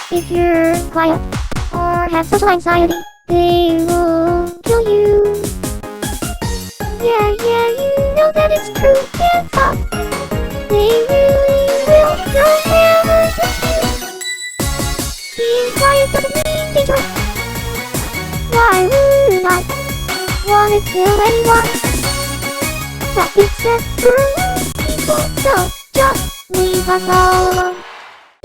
If you're quiet or have social anxiety, they will kill you. Yeah, you know that it's true. Hands up. They really will throw hammers at you. Being quiet doesn't mean dangerous. Why would I want to kill anyone? That being said, rude people, so just leave us all alone.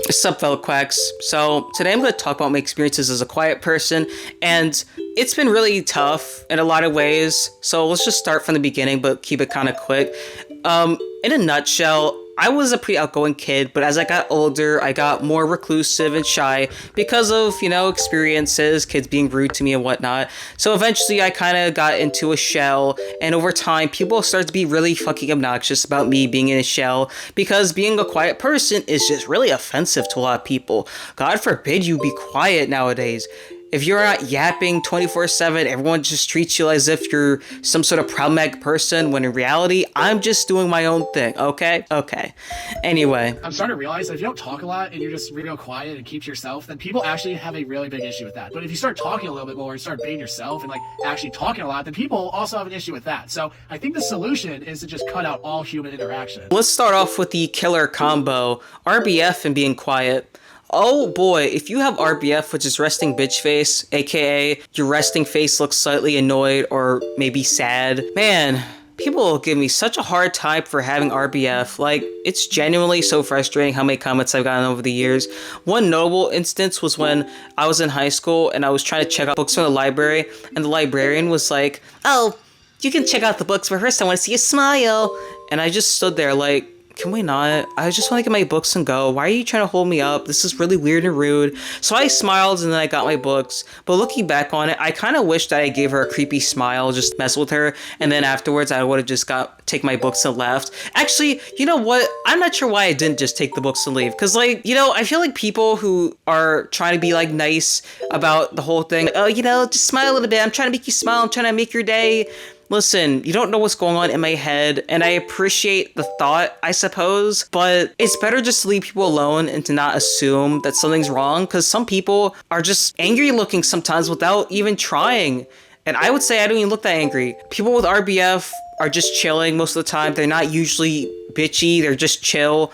What's up, fellow quacks? So today I'm going to talk about my experiences as a quiet person, and it's been really tough in a lot of ways. So let's just start from the beginning, but keep it kind of quick. In a nutshell, I was a pretty outgoing kid, but as I got older, I got more reclusive and shy because of, experiences, kids being rude to me and whatnot. So eventually I kind of got into a shell, and over time, people started to be really fucking obnoxious about me being in a shell because being a quiet person is just really offensive to a lot of people. God forbid you be quiet nowadays. If you're not yapping 24/7, everyone just treats you as if you're some sort of problematic person, when in reality, I'm just doing my own thing, okay? Okay. Anyway. I'm starting to realize that if you don't talk a lot and you're just real quiet and keep to yourself, then people actually have a really big issue with that. But if you start talking a little bit more and start being yourself and actually talking a lot, then people also have an issue with that. So I think the solution is to just cut out all human interaction. Let's start off with the killer combo, RBF and being quiet. Oh boy, if you have RBF, which is resting bitch face, aka your resting face looks slightly annoyed or maybe sad, man, people give me such a hard time for having RBF. It's genuinely so frustrating how many comments I've gotten over the years. One notable instance was when I was in high school and I was trying to check out books from the library, and the librarian was like, "Oh, you can check out the books, but first I want to see you smile." And I just stood there like, can we not? I just want to get my books and go. Why are you trying to hold me up? This is really weird and rude. So I smiled and then I got my books. But looking back on it, I kind of wish that I gave her a creepy smile, just mess with her. And then afterwards, I would have just take my books and left. Actually, you know what? I'm not sure why I didn't just take the books and leave. Because, I feel like people who are trying to be, nice about the whole thing, just smile a little bit. I'm trying to make you smile. I'm trying to make your day. Listen, you don't know what's going on in my head, and I appreciate the thought, I suppose, but it's better just to leave people alone and to not assume that something's wrong, because some people are just angry looking sometimes without even trying. And I would say I don't even look that angry. People with RBF are just chilling most of the time. They're not usually bitchy, they're just chill,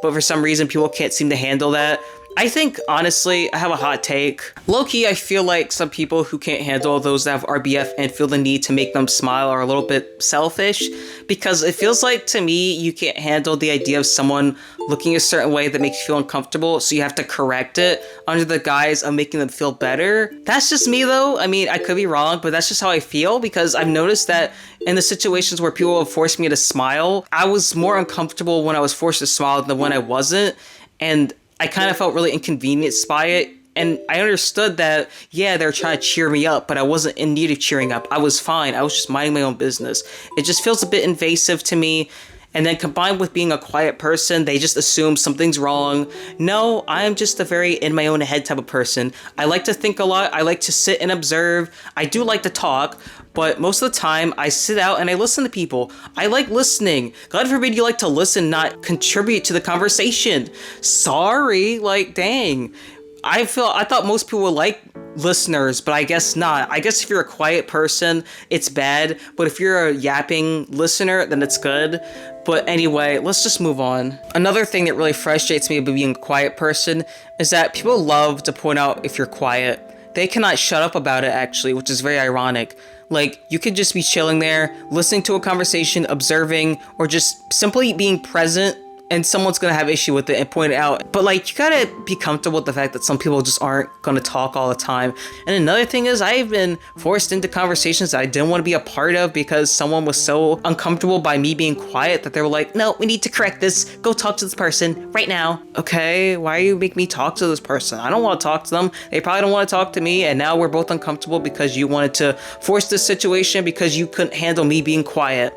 but for some reason people can't seem to handle that. I think, honestly, I have a hot take. Low-key, I feel like some people who can't handle those that have RBF and feel the need to make them smile are a little bit selfish, because it feels like, to me, you can't handle the idea of someone looking a certain way that makes you feel uncomfortable, so you have to correct it under the guise of making them feel better. That's just me, though. I mean, I could be wrong, but that's just how I feel, because I've noticed that in the situations where people have forced me to smile, I was more uncomfortable when I was forced to smile than when I wasn't, and I kind of felt really inconvenienced by it, and I understood that, yeah, they were trying to cheer me up, but I wasn't in need of cheering up. I was fine. I was just minding my own business. It just feels a bit invasive to me, and then combined with being a quiet person, they just assume something's wrong. No, I am just a very in my own head type of person. I like to think a lot. I like to sit and observe. I do like to talk, but most of the time, I sit out and I listen to people. I like listening. God forbid you like to listen, not contribute to the conversation. Sorry, dang. I thought most people would like listeners, but I guess not. I guess if you're a quiet person, it's bad, but if you're a yapping listener, then it's good. But anyway, let's just move on. Another thing that really frustrates me about being a quiet person is that people love to point out if you're quiet. They cannot shut up about it, actually, which is very ironic. You could just be chilling there, listening to a conversation, observing, or just simply being present, and someone's gonna have issue with it and point it out. But you gotta be comfortable with the fact that some people just aren't gonna talk all the time. And another thing is, I've been forced into conversations that I didn't want to be a part of because someone was so uncomfortable by me being quiet that they were like, "No, we need to correct this. Go talk to this person right now." Okay, why you make me talk to this person? I don't want to talk to them. They probably don't want to talk to me, and now we're both uncomfortable because you wanted to force this situation because you couldn't handle me being quiet.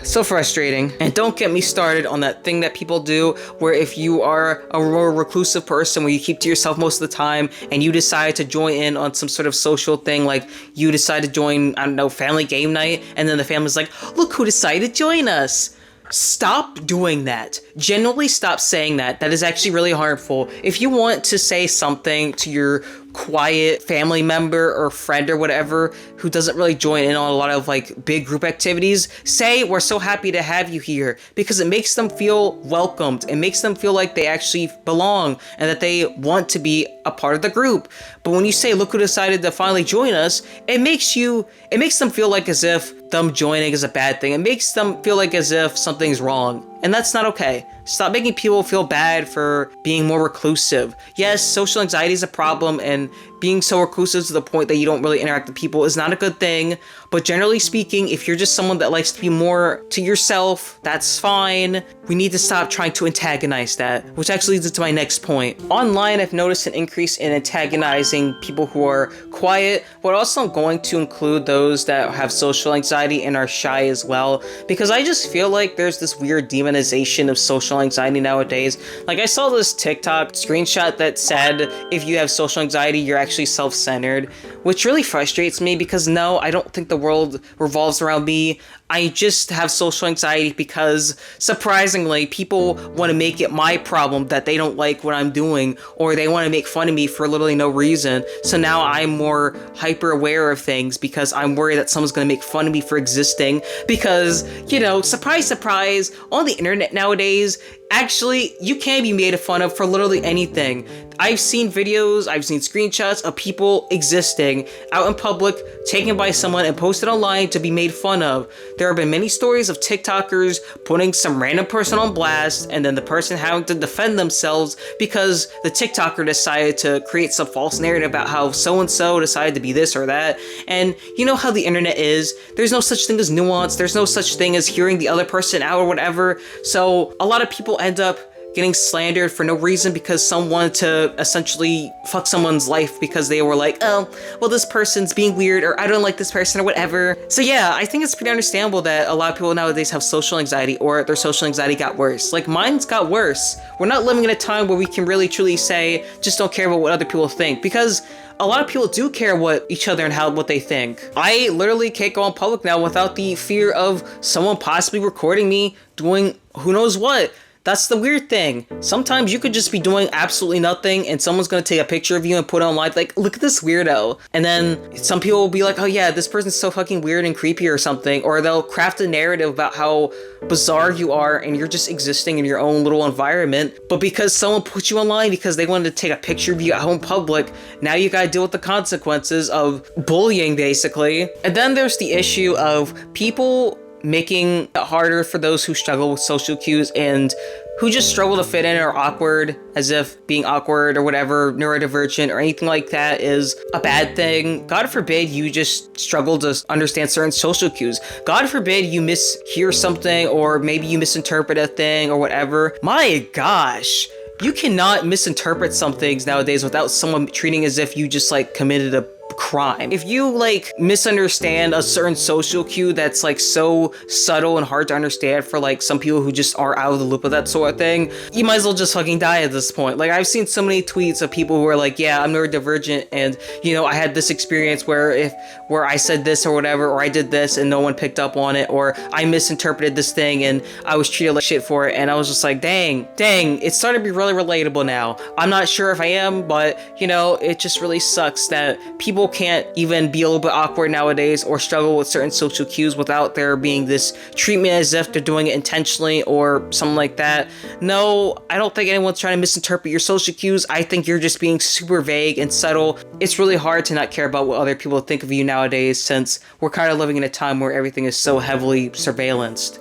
So frustrating. And don't get me started on that thing that people do where if you are a more reclusive person where you keep to yourself most of the time and you decide to join in on some sort of social thing, you decide to join, I don't know, family game night, and then the family's like, "Look who decided to join us." Stop doing that. Genuinely stop saying that. That is actually really harmful. If you want to say something to your quiet family member or friend or whatever who doesn't really join in on a lot of like big group activities, say we're so happy to have you here, because it makes them feel welcomed. It makes them feel like they actually belong and that they want to be a part of the group. But when you say, look who decided to finally join us, it makes them feel like as if them joining is a bad thing. It makes them feel like as if something's wrong. And that's not okay. Stop making people feel bad for being more reclusive. Yes, social anxiety is a problem, and being so reclusive to the point that you don't really interact with people is not a good thing. But generally speaking, if you're just someone that likes to be more to yourself, that's fine. We need to stop trying to antagonize that, which actually leads to my next point. Online, I've noticed an increase in antagonizing people who are quiet, but also I'm going to include those that have social anxiety and are shy as well, because I just feel like there's this weird demonization of social anxiety nowadays. Like, I saw this TikTok screenshot that said if you have social anxiety, you're actually self-centered, which really frustrates me, because no, I don't think the world revolves around me. I just have social anxiety because, surprisingly, people want to make it my problem that they don't like what I'm doing, or they want to make fun of me for literally no reason. So now I'm more hyper aware of things because I'm worried that someone's going to make fun of me for existing. Because, you know, surprise, surprise, on the internet nowadays, actually, you can be made fun of for literally anything. I've seen videos, I've seen screenshots of people existing out in public, taken by someone and posted online to be made fun of. There have been many stories of TikTokers putting some random person on blast, and then the person having to defend themselves because the TikToker decided to create some false narrative about how so-and-so decided to be this or that. And you know how the internet is. There's no such thing as nuance. There's no such thing as hearing the other person out or whatever. So a lot of people end up getting slandered for no reason because someone wanted to essentially fuck someone's life because they were like, oh, well, this person's being weird, or I don't like this person, or whatever. So yeah, I think it's pretty understandable that a lot of people nowadays have social anxiety, or their social anxiety got worse. Like, mine's got worse. We're not living in a time where we can really truly say, just don't care about what other people think, because a lot of people do care what each other and what they think. I literally can't go in public now without the fear of someone possibly recording me doing who knows what. That's the weird thing. Sometimes you could just be doing absolutely nothing and someone's gonna take a picture of you and put it online, like, look at this weirdo. And then some people will be like, oh yeah, this person's so fucking weird and creepy or something. Or they'll craft a narrative about how bizarre you are and you're just existing in your own little environment. But because someone put you online because they wanted to take a picture of you at home public, now you gotta deal with the consequences of bullying, basically. And then there's the issue of people making it harder for those who struggle with social cues and who just struggle to fit in or are awkward, as if being awkward or whatever, neurodivergent or anything like that is a bad thing. God forbid you just struggle to understand certain social cues. God forbid you mishear something, or maybe you misinterpret a thing or whatever. My gosh. You cannot misinterpret some things nowadays without someone treating as if you just like committed a crime. If you like misunderstand a certain social cue that's like so subtle and hard to understand for like some people who just are out of the loop of that sort of thing, you might as well just fucking die at this point. Like, I've seen so many tweets of people who are like, yeah, I'm neurodivergent, and you know, I had this experience where I said this or whatever, or I did this and no one picked up on it, or I misinterpreted this thing and I was treated like shit for it. And I was just like, dang, it's starting to be really relatable now. I'm not sure if I am, but you know, it just really sucks that people can't even be a little bit awkward nowadays or struggle with certain social cues without there being this treatment as if they're doing it intentionally or something like that. No, I don't think anyone's trying to misinterpret your social cues. I think you're just being super vague and subtle. It's really hard to not care about what other people think of you nowadays, since we're kind of living in a time where everything is so heavily surveillanced.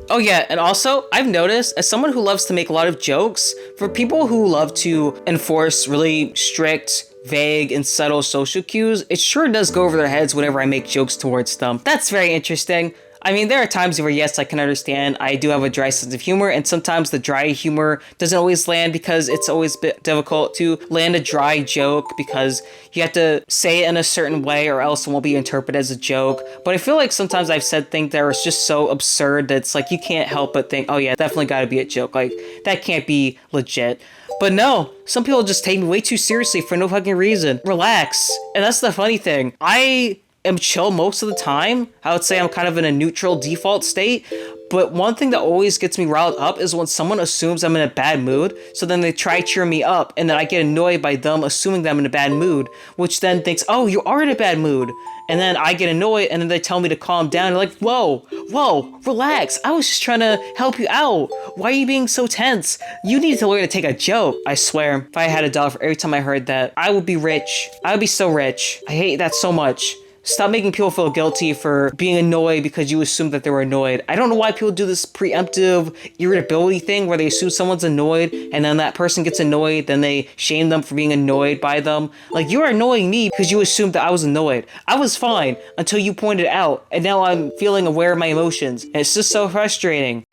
Oh yeah, and also, I've noticed, as someone who loves to make a lot of jokes, for people who love to enforce really strict, vague, and subtle social cues, it sure does go over their heads whenever I make jokes towards them. That's very interesting. I mean, there are times where, yes, I can understand. I do have a dry sense of humor, and sometimes the dry humor doesn't always land because it's always a bit difficult to land a dry joke because you have to say it in a certain way or else it won't be interpreted as a joke. But I feel like sometimes I've said things that are just so absurd that it's like you can't help but think, oh yeah, definitely gotta be a joke. Like, that can't be legit. But no, some people just take me way too seriously for no fucking reason. Relax. And that's the funny thing. I am chill most of the time. I would say I'm kind of in a neutral default state. But one thing that always gets me riled up is when someone assumes I'm in a bad mood, so then they try cheering me up, and then I get annoyed by them assuming that I'm in a bad mood, which then thinks, oh, you are in a bad mood. And then I get annoyed, and then they tell me to calm down. They're like, whoa, relax. I was just trying to help you out. Why are you being so tense? You need to learn to take a joke. I swear, if I had $1 for every time I heard that, I would be rich. I would be so rich. I hate that so much. Stop making people feel guilty for being annoyed because you assume that they were annoyed. I don't know why people do this preemptive irritability thing where they assume someone's annoyed and then that person gets annoyed, then they shame them for being annoyed by them. Like, you're annoying me because you assumed that I was annoyed. I was fine until you pointed it out, and now I'm feeling aware of my emotions. And it's just so frustrating.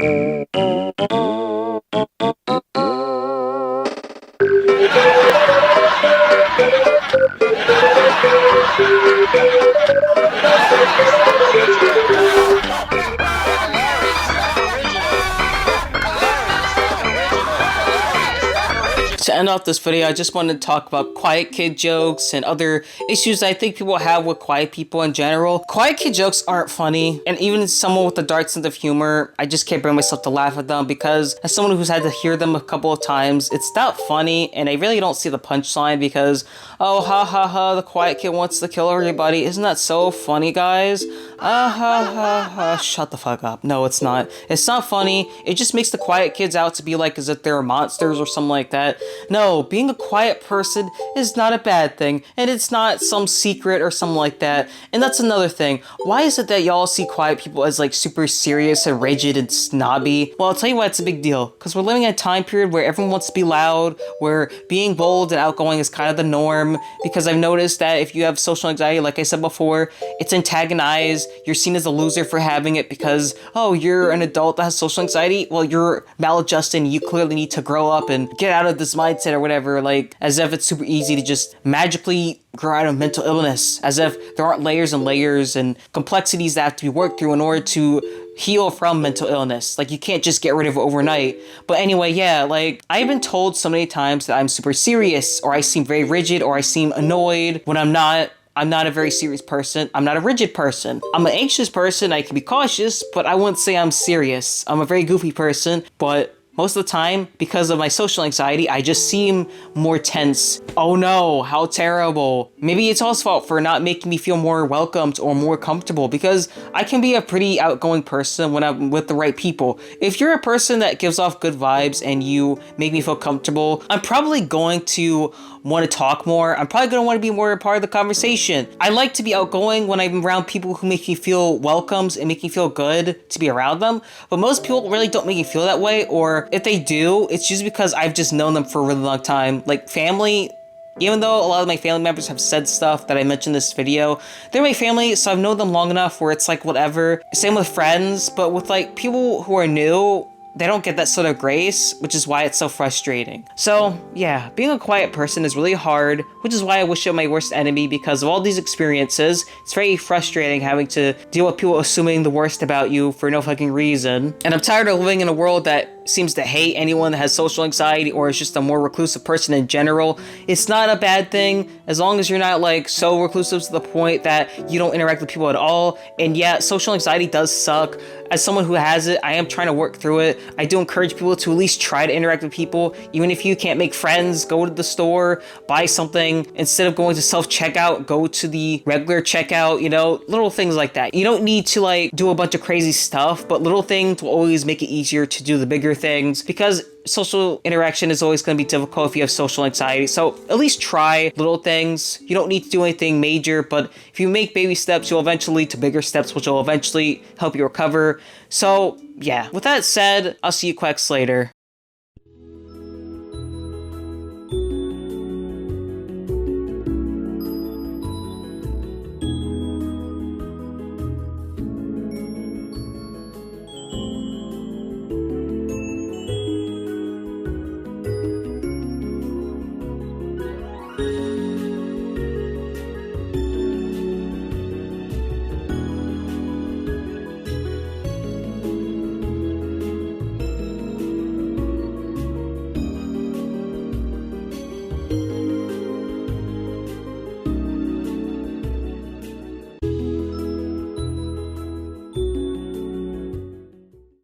To end off this video, I just wanted to talk about quiet kid jokes and other issues I think people have with quiet people in general. Quiet kid jokes aren't funny, and even someone with a dark sense of humor, I just can't bring myself to laugh at them because as someone who's had to hear them a couple of times, it's not funny, and I really don't see the punchline because, oh, ha ha ha, the quiet kid wants to kill everybody. Isn't that so funny, guys? Ah ha ha ha, shut the fuck up. No, it's not. It's not funny. It just makes the quiet kids out to be like as if they're monsters or something like that. No, being a quiet person is not a bad thing, and it's not some secret or something like that. And that's another thing. Why is it that y'all see quiet people as like super serious and rigid and snobby? Well, I'll tell you why it's a big deal. Because we're living in a time period where everyone wants to be loud, where being bold and outgoing is kind of the norm. Because I've noticed that if you have social anxiety, like I said before, it's antagonized. You're seen as a loser for having it because, oh, you're an adult that has social anxiety. Well, you're maladjusted and you clearly need to grow up and get out of this mindset or whatever, like as if it's super easy to just magically grow out of mental illness, as if there aren't layers and layers and complexities that have to be worked through in order to heal from mental illness. Like, you can't just get rid of it overnight. But anyway, yeah, like, I've been told so many times that I'm super serious, or I seem very rigid, or I seem annoyed when I'm not. I'm not a very serious person. I'm not a rigid person. I'm an anxious person. I can be cautious, but I wouldn't say I'm serious. I'm a very goofy person, but most of the time, because of my social anxiety, I just seem more tense. Oh no, how terrible. Maybe it's all's fault for not making me feel more welcomed or more comfortable, because I can be a pretty outgoing person when I'm with the right people. If you're a person that gives off good vibes and you make me feel comfortable, I'm probably going to want to talk more. I'm probably going to want to be more a part of the conversation. I like to be outgoing when I'm around people who make me feel welcomed and make me feel good to be around them. But most people really don't make me feel that way, or if they do, it's just because I've just known them for a really long time. Like family, even though a lot of my family members have said stuff that I mentioned in this video, they're my family, so I've known them long enough where it's like whatever. Same with friends, but with like people who are new, they don't get that sort of grace, which is why it's so frustrating. So yeah, being a quiet person is really hard, which is why I wish you're my worst enemy, because of all these experiences. It's very frustrating having to deal with people assuming the worst about you for no fucking reason. And I'm tired of living in a world that seems to hate anyone that has social anxiety or is just a more reclusive person in general. It's not a bad thing as long as you're not like so reclusive to the point that you don't interact with people at all. And yeah, social anxiety does suck. As someone who has it, I am trying to work through it. I do encourage people to at least try to interact with people. Even if you can't make friends, go to the store, buy something. Instead of going to self-checkout, go to the regular checkout, you know, little things like that. You don't need to like do a bunch of crazy stuff, but little things will always make it easier to do the bigger things, because social interaction is always going to be difficult if you have social anxiety. So at least try little things. You don't need to do anything major, but if you make baby steps, you'll eventually lead to bigger steps, which will eventually help you recover. So yeah, with that said, I'll see you quacks later.